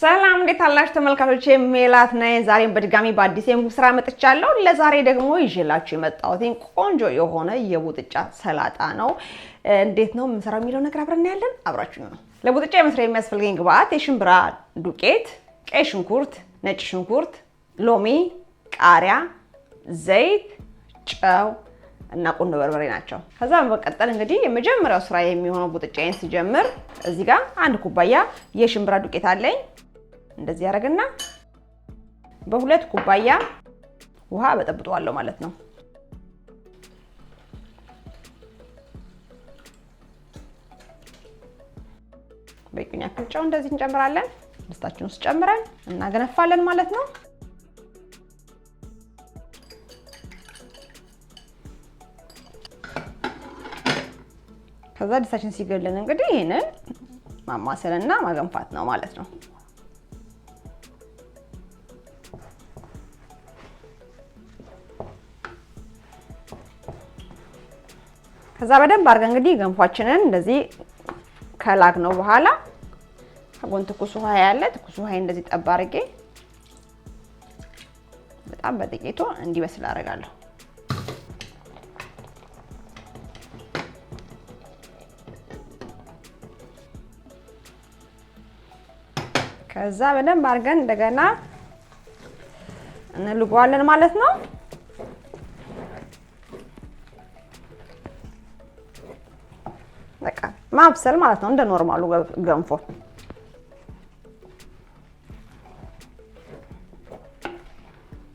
ሰላም እንዴት አላችሁ ተመልካቾቼ? ሜላት ነኝ። ዛሬም በድጋሚ በአዲስ የምግብ ስራ መጥቻለሁ። ለዛሬ ደግሞ ይዤላችሁ የመጣሁት ቆንጆ የሆነ የቡጥጫ ሰላጣ ነው። እንዴት ነው የምሰራው የሚለው ነገር አብረን እናያለን። አብራችሁ ነው። ለቡጥጫ መስሪያ የሚያስፈልገኝ ግብአት የሽምብራ ዱቄት፣ ቀይ ሽንኩርት፣ ነጭ ሽንኩርት፣ ሎሚ፣ ቃሪያ፣ ዘይት፣ ጨው እና ቁንዶ በርበሬ ናቸው። ከዛ በመቀጠል እንግዲህ የመጀመሪያው ስራ የሚሆነው ቡጥጫዬን ሲጀምር እዚህ ጋር አንድ ኩባያ የሽምብራ ዱቄት አለኝ። እንደዚህ ያደርግና በሁለት ኩባያ ውሃ በጠብጠዋለሁ ማለት ነው። በቂኛ ፍልጫው እንደዚህ እንጨምራለን። ድስታችን ውስጥ ጨምረን እናገነፋለን ማለት ነው። ከዛ ድስታችን ሲገለን እንግዲህ ይሄንን ማማሰልና ማገንፋት ነው ማለት ነው። ከዛ በደንብ አድርገን እንግዲህ ገንፏችንን እንደዚህ ከላግ ነው በኋላ ከጎን ትኩስ ውሃ ያለ ትኩስ ውሃ እንደዚህ ጠብ አድርጌ በጣም በጥቂቱ እንዲበስል አደርጋለሁ። ከዛ በደንብ አድርገን እንደገና እንልጓለን ማለት ነው። በቃ ማብሰል ማለት ነው እንደ ኖርማሉ ገንፎ።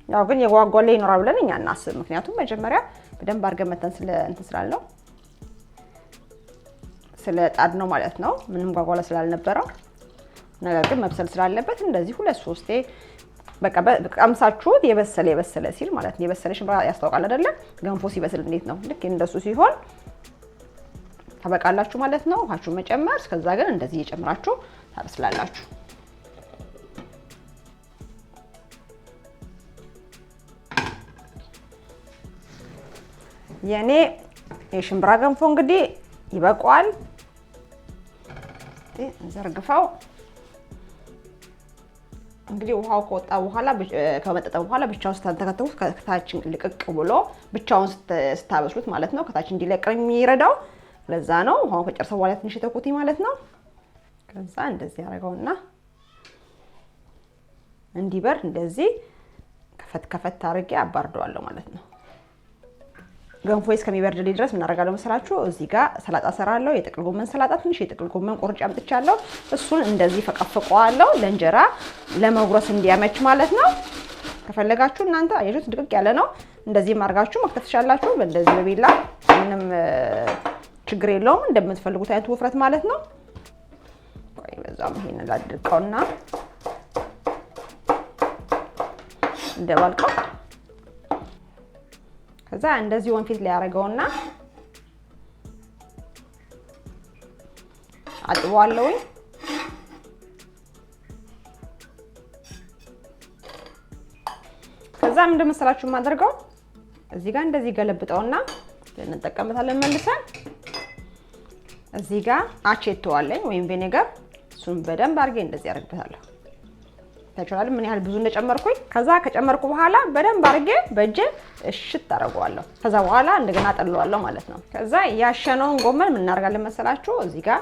ያው ግን የጓጓለ ይኖራል ብለን እኛ እናስብ። ምክንያቱም መጀመሪያ በደንብ አድርገን መተን ስላለው ስለጣድ ነው ማለት ነው። ምንም ጓጓላ ስላልነበረው ነገር ግን መብሰል ስላለበት እንደዚህ ሁለት ሶስቴ በቃ ቀምሳችሁት የበሰለ ሲል ማለት ነው። የበሰለ ሽምብራ ያስታውቃል አይደለ? ገንፎ ሲበስል እንዴት ነው? ልክ እንደሱ ሲሆን ታበቃላችሁ ማለት ነው። ውሃችሁን መጨመር። ከዛ ግን እንደዚህ እየጨመራችሁ ታበስላላችሁ። የኔ የሽምብራ ገንፎ እንግዲህ ይበቃዋል። ዘርግፈው እንግዲህ ውሃው ከወጣ በኋላ ከመጠጠ በኋላ ብቻውን ስታንተከተኩት ከታች ልቅቅ ብሎ ብቻውን ስታበስሉት ማለት ነው ከታች እንዲለቅ የሚረዳው ለዛ ነው። ውሃው ከጨረሰ በኋላ ትንሽ ተኩቲ ማለት ነው። ከዛ እንደዚህ ያደርገውና እንዲበርድ እንደዚህ ከፈት አድርጌ አባርደዋለሁ ማለት ነው። ገንፎ እስከሚበርድልኝ ድረስ ምን አደርጋለሁ መሰላችሁ? እዚህ ጋር ሰላጣ ሰራለሁ። የጥቅል ጎመን ሰላጣ ትንሽ የጥቅል ጎመን ቆርጬ አምጥቻለሁ። እሱን እንደዚህ ፈቀፍቀዋለሁ ለእንጀራ ለመጉረስ እንዲያመች ማለት ነው። ከፈለጋችሁ እናንተ አየሩት ድቅቅ ያለ ነው እንደዚህ ማርጋችሁ መክተፍ ትችላላችሁ። በእንደዚህ በቢላ ምንም ችግር የለውም። እንደምትፈልጉት አይነት ውፍረት ማለት ነው። ቆይ በዛም ይሄን ላድርቀውና እንደባልቀው ከዛ እንደዚህ ወንፊት ላይ ያደርገውና አጥበዋለሁ። ከዛ ምን እንደመሰላችሁ ማድረገው እዚህ ጋር እንደዚህ ገለብጠውና እንጠቀምታለን መልሰን። እዚህ ጋር አቼቶ አለኝ ወይም ቪኔጋር፣ እሱን በደንብ አድርጌ እንደዚህ አደርግበታለሁ። ታቻለ ምን ያህል ብዙ እንደጨመርኩኝ። ከዛ ከጨመርኩ በኋላ በደንብ አድርጌ በእጄ እሽት አደርገዋለሁ። ከዛ በኋላ እንደገና አጠለዋለሁ ማለት ነው። ከዛ ያሸነውን ጎመን ምን እናደርጋለን መሰላችሁ? እዚህ ጋር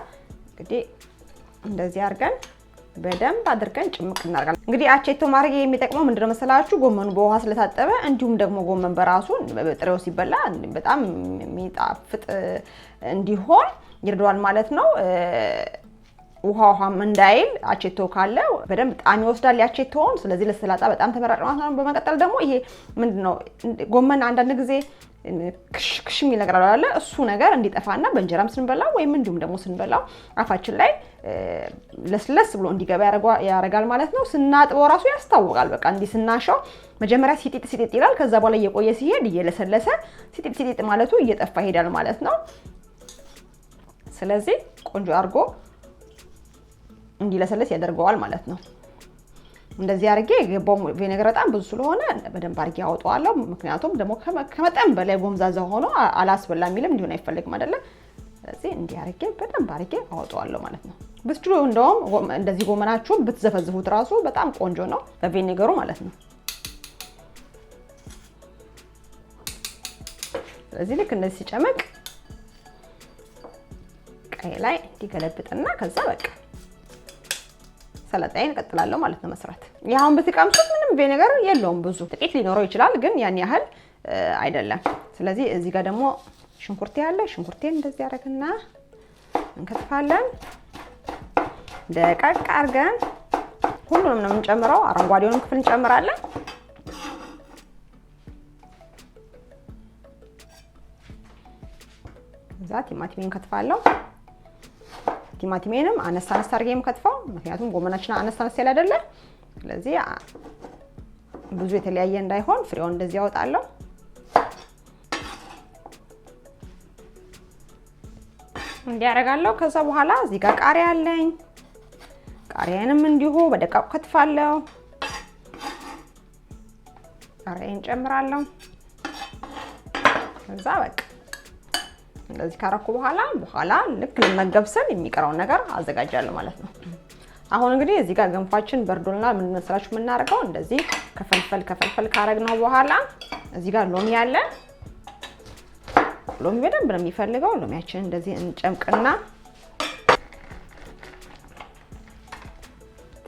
እንግዲህ እንደዚህ አድርገን በደንብ አድርገን ጭምቅ እናደርጋለን። እንግዲህ አቼቶ ማድረግ የሚጠቅመው ምንድነው መሰላችሁ? ጎመኑ በውሃ ስለታጠበ እንዲሁም ደግሞ ጎመን በራሱ በጥሬው ሲበላ በጣም የሚጣፍጥ እንዲሆን ይረዳዋል ማለት ነው። ውሃም እንዳይል አቼቶ ካለ በደንብ ጣዕም ይወስዳል ያቼቶውን። ስለዚህ ለሰላጣ በጣም ተመራጭ ማለት ነው። በመቀጠል ደግሞ ይሄ ምንድነው ጎመን አንዳንድ ጊዜ ክሽ የሚል ነገር አለ። እሱ ነገር እንዲጠፋና በእንጀራም ስንበላው ወይም እንዲሁም ደግሞ ስንበላው አፋችን ላይ ለስለስ ብሎ እንዲገባ ያደርጋል ማለት ነው። ስናጥበው ራሱ ያስታውቃል። በቃ እንዲህ ስናሻው መጀመሪያ ሲጢጥ ይላል። ከዛ በኋላ እየቆየ ሲሄድ እየለሰለሰ ሲጢጥ ማለቱ እየጠፋ ይሄዳል ማለት ነው። ስለዚህ ቆንጆ አድርጎ እንዲለሰለስ ያደርገዋል ማለት ነው። እንደዚህ አድርጌ የገባው ቪኔጋር በጣም ብዙ ስለሆነ በደንብ አድርጌ አወጣዋለሁ። ምክንያቱም ደግሞ ከመጠን በላይ ጎምዛዛ ሆኖ አላስበላ የሚልም እንዲሆን አይፈልግም አይደለ? ስለዚህ እንዲህ አድርጌ በደንብ አድርጌ አወጣዋለሁ ማለት ነው። ብትችሉ እንደውም እንደዚህ ጎመናችሁን ብትዘፈዝፉት ራሱ በጣም ቆንጆ ነው በቪኔገሩ ማለት ነው። ስለዚህ ልክ እንደዚህ ሲጨመቅ ቀይ ላይ እንዲገለብጥና ከዛ በቃ ሰላጣዬን እቀጥላለሁ ማለት ነው መስራት። ያውን ብትቀምሱት ምንም ቪኔገር የለውም ብዙ ጥቂት ሊኖረው ይችላል ግን ያን ያህል አይደለም። ስለዚህ እዚህ ጋር ደግሞ ሽንኩርቴ ያለ ሽንኩርቴን እንደዚህ አደረግና እንከትፋለን። ደቀቅ አድርገን ሁሉንም ነው የምንጨምረው። አረንጓዴውን ክፍል እንጨምራለን። እዛ ቲማቲሜን ከትፋለሁ። ቲማቲሜንም አነስ አነስ አድርጌም ከትፋው ምክንያቱም ጎመናችን አነስ አነስ ያለ አይደለ። ስለዚህ ብዙ የተለያየ እንዳይሆን ፍሬውን እንደዚህ ያወጣለሁ። እንዲያረጋለሁ። ከዛ በኋላ እዚህ ጋር ቃሪያ አለኝ። ቃሪያንም እንዲሁ በደቃቁ ከትፋለሁ። ቃሪያን ጨምራለሁ። ከዛ በቃ እንደዚህ ካረኩ በኋላ ልክ ልመገብ ስል የሚቀረውን ነገር አዘጋጃለሁ ማለት ነው። አሁን እንግዲህ እዚህ ጋር ገንፋችን በርዶልና ምን መስራችሁ የምናደርገው እንደዚህ ከፈልፈል ካረግነው በኋላ እዚህ ጋር ሎሚ አለ። ሎሚ በደንብ ነው የሚፈልገው። ሎሚያችን እንደዚህ እንጨምቅና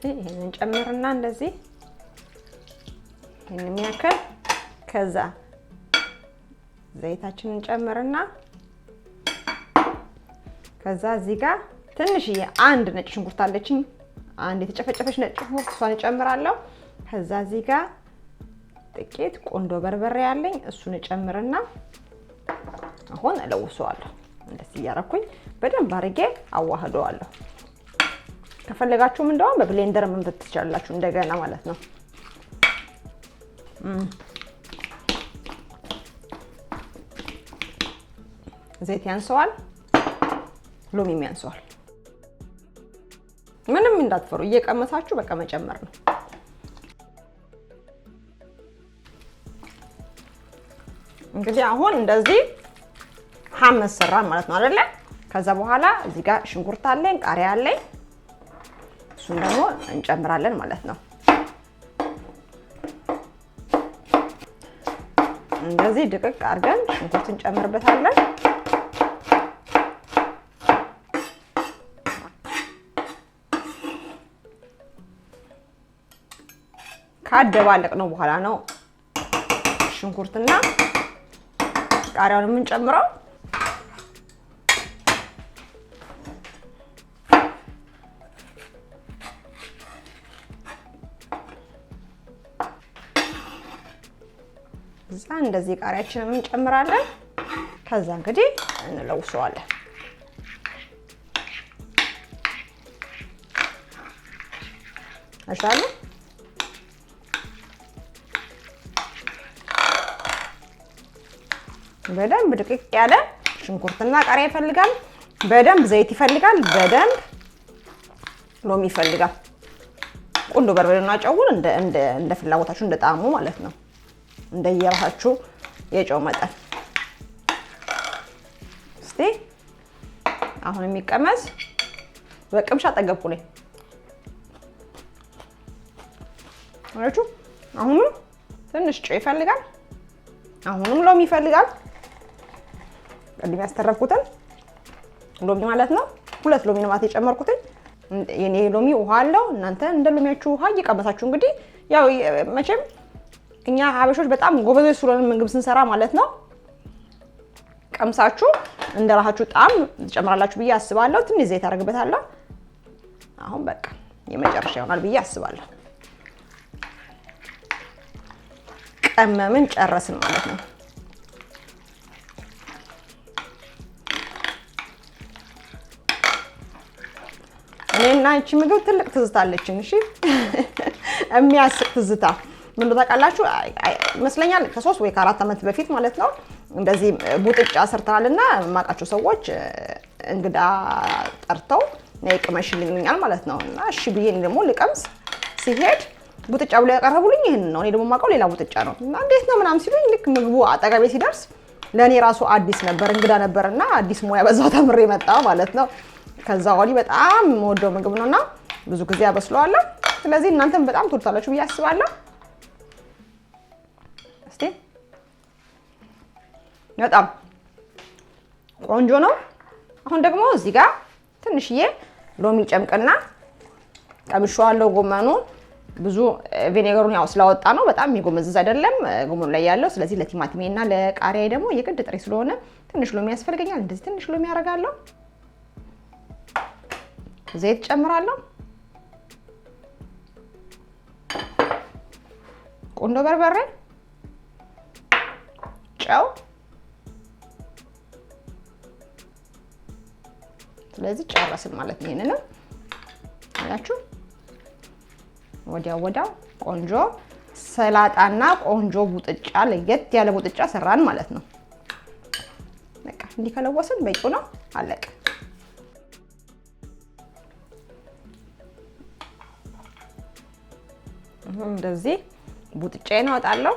ይሄንን እንጨምርና እንደዚህ ይሄንን የሚያክል ከዛ ዘይታችንን እንጨምርና ከዛ እዚህ ጋር ትንሽዬ አንድ ነጭ ሽንኩርት አለችኝ። አንድ የተጨፈጨፈች ነጭ ሽንኩርት እሷን እጨምራለሁ። ከዛ እዚህ ጋር ጥቂት ቆንጆ በርበሬ ያለኝ እሱን እጨምርና አሁን እለውሰዋለሁ። እንደዚህ እያረኩኝ በደንብ አድርጌ አዋህደዋለሁ። ከፈለጋችሁም እንደውም በብሌንደር መንፈት ትችላላችሁ እንደገና ማለት ነው። ዘይት ያንሰዋል፣ ሎሚም ያንሰዋል። ምንም እንዳትፈሩ እየቀመሳችሁ በቃ መጨመር ነው። እንግዲህ አሁን እንደዚህ ሐመስ ሰራን ማለት ነው አይደለ? ከዛ በኋላ እዚህ ጋር ሽንኩርት አለኝ፣ ቃሪያ አለኝ። እሱን ደግሞ እንጨምራለን ማለት ነው። እንደዚህ ድቅቅ አድርገን ሽንኩርት እንጨምርበታለን። ካደባለቅ ነው በኋላ ነው ሽንኩርትና ቃሪያውን የምንጨምረው። እዛ እንደዚህ ቃሪያችንን እንጨምራለን። ከዛ እንግዲህ እንለውሰዋለን። አሻለ በደንብ ድቅቅ ያለ ሽንኩርትና ቃሪያ ይፈልጋል። በደንብ ዘይት ይፈልጋል። በደንብ ሎሚ ይፈልጋል። ቁንዶ በርበሬና ጨውን እንደ ፍላጎታችሁ እንደ ጣዕሙ ማለት ነው። እንደየራሳችሁ የጨው መጠን። እስቲ አሁን የሚቀመስ በቅምሻ ጠገብኩኝ። አያችሁ? አሁንም ትንሽ ጨው ይፈልጋል። አሁንም ሎሚ ይፈልጋል። ቅድም ያስተረፍኩትን ሎሚ ማለት ነው። 2 ሎሚ ነው ማለት የጨመርኩት። የኔ ሎሚ ውሃ አለው። እናንተ እንደ ሎሚያችሁ ውሃ እየቀመሳችሁ እንግዲህ ያው መቼም እኛ ሀበሾች በጣም ጎበዞች ስለሆነ ምግብ ስንሰራ ማለት ነው ቀምሳችሁ እንደራሳችሁ ጣዕም ትጨምራላችሁ ብዬ አስባለሁ። ትንሽ ዘይት አደርግበታለሁ። አሁን በቃ የመጨረሻ ይሆናል ብዬ አስባለሁ። ቀመምን ጨረስን ማለት ነው። እኔና እቺ ምግብ ትልቅ ትዝታ አለችን። እሺ የሚያስቅ ትዝታ ምን ታውቃላችሁ? ይመስለኛል ከ3 ወይ ከ4 ዓመት በፊት ማለት ነው እንደዚህ ቡጥጫ ሰርተናልና ማቃቸው ሰዎች እንግዳ ጠርተው ነይ ቅመሽልኛል ማለት ነው። እና እሺ ብዬ እኔ ደግሞ ልቀምስ ሲሄድ ቡጥጫ ብለው ያቀረቡልኝ ይሄን ነው። እኔ ደግሞ ማቀው ሌላ ቡጥጫ ነው። እና እንዴት ነው ምናምን ሲሉኝ ልክ ምግቡ አጠገቤ ሲደርስ ለኔ ራሱ አዲስ ነበር፣ እንግዳ ነበርና አዲስ ሙያ በዛው ተምሬ መጣ ማለት ነው። ከዛ ወዲህ በጣም የምወደው ምግብ ነውና ብዙ ጊዜ አበስለዋለሁ። ስለዚህ እናንተም በጣም ትወዱታላችሁ ብዬ አስባለሁ። እስቲ በጣም ቆንጆ ነው። አሁን ደግሞ እዚህ ጋር ትንሽዬ ሎሚ ጨምቅና ቀምሼዋለሁ። ጎመኑ ብዙ ቪኔገሩን ያው ስላወጣ ነው በጣም የሚጎመዝዝ አይደለም ጎመኑ ላይ ያለው። ስለዚህ ለቲማቲሜና ለቃሪያዬ ደግሞ የግድ ጥሬ ስለሆነ ትንሽ ሎሚ ያስፈልገኛል። እንደዚህ ትንሽ ሎሚ ያደርጋለሁ። ዘይት ጨምራለሁ። ቁንዶ በርበሬ፣ ጨው። ስለዚህ ጨረስን ማለት ነው። ይሄንን አያችሁ ወዲያው ቆንጆ ሰላጣና ቆንጆ ቡጥጫ ለየት ያለ ቡጥጫ ሰራን ማለት ነው። በቃ እንዲህ ከለወስን በቂው ነው። አለቀ። እንደዚህ ቡጥጫዬን አወጣለሁ።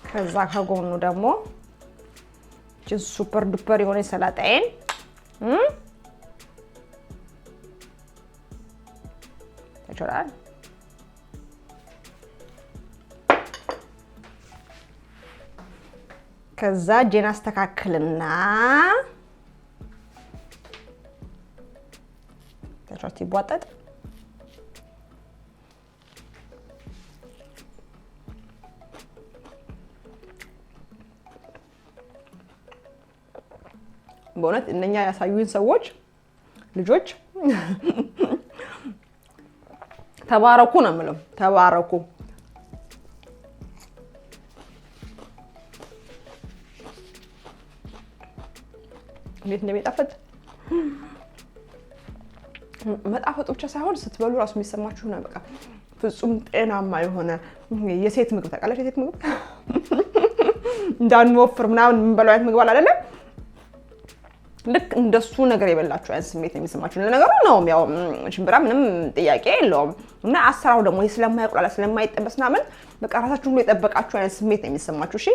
ከዛ ከጎኑ ደግሞ ሱፐር ዱፐር የሆነ ሰላጣዬን ተጨራል። ከዛ እጄን አስተካክልና ተጨራቲ ይቧጠጥ። በእውነት እነኛ ያሳዩኝ ሰዎች ልጆች ተባረኩ ነው የምለው። ተባረኩ። እንዴት እንደሚጣፍጥ መጣፈጡ ብቻ ሳይሆን ስትበሉ ራሱ የሚሰማችሁ ነው። በቃ ፍጹም ጤናማ የሆነ የሴት ምግብ ታውቃለች። የሴት ምግብ እንዳንወፍር ምናምን የምንበላው አይነት ምግብ አይደለም። ልክ እንደሱ ነገር የበላችሁ አይነት ስሜት የሚሰማችሁ ነገሩ ነው። ያው ሽምብራ ምንም ጥያቄ የለውም እና አሰራሩ ደግሞ ስለማይቆላላ ስለማይጠበስ ምናምን በቃ ራሳችሁ ሁሉ የጠበቃችሁ አይነት ስሜት ነው የሚሰማችሁ። እሺ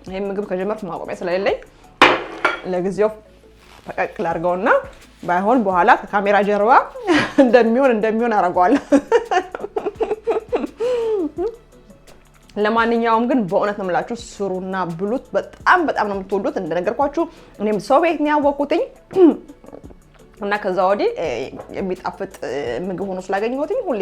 ይሄ ምግብ ከጀመርኩ ማቆሚያ ስለሌለኝ ለጊዜው ፈቀቅ ላድርገውና ባይሆን በኋላ ከካሜራ ጀርባ እንደሚሆን አደርገዋለሁ። ለማንኛውም ግን በእውነት ነው የምላችሁ ስሩና ብሉት። በጣም ነው የምትወዱት። እንደነገርኳችሁ እኔም ሰው ቤት ነው ያወቁትኝ እና ከዛ ወዲህ የሚጣፍጥ ምግብ ሆኖ ስላገኘሁትኝ ሁሌ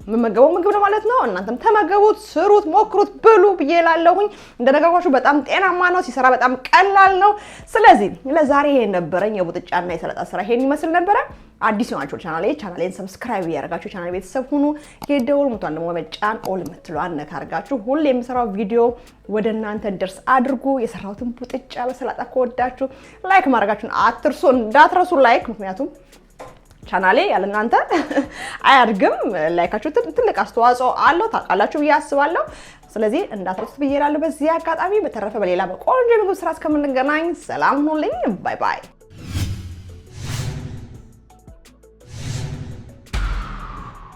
የምመገበው ምግብ ነው ማለት ነው። እናንተም ተመገቡት፣ ስሩት፣ ሞክሩት፣ ብሉ ብዬ እላለሁኝ። እንደነገርኳችሁ በጣም ጤናማ ነው፣ ሲሰራ በጣም ቀላል ነው። ስለዚህ ለዛሬ ይሄን ነበረኝ የቡጥጫና የሰላጣ ስራ ይሄን ይመስል ነበረ። አዲስ ናችሁ ቻናሌን ሰብስክራይብ ያደርጋችሁ ቻናሌ ቤተሰብ ሁኑ። የደወል ምልክቱን ደግሞ መጫን ኦል የምትለዋን ነካ አድርጋችሁ ሁሌ የምሰራው ቪዲዮ ወደ እናንተ እንዲደርስ አድርጉ። የሰራሁትን ቡጥጫ በሰላጣ ከወዳችሁ ላይክ ማድረጋችሁን አትርሱ፣ እንዳትረሱ ላይክ። ምክንያቱም ቻናሌ ያለ እናንተ አያድግም። ላይካችሁ ትልቅ አስተዋጽኦ አለው ታውቃላችሁ ብዬ አስባለሁ። ስለዚህ እንዳትረሱት ብዬ እላለሁ በዚህ አጋጣሚ። በተረፈ በሌላ በቆንጆ ምግብ ስራ እስከምንገናኝ ሰላም ሁኑልኝ። ባይ ባይ።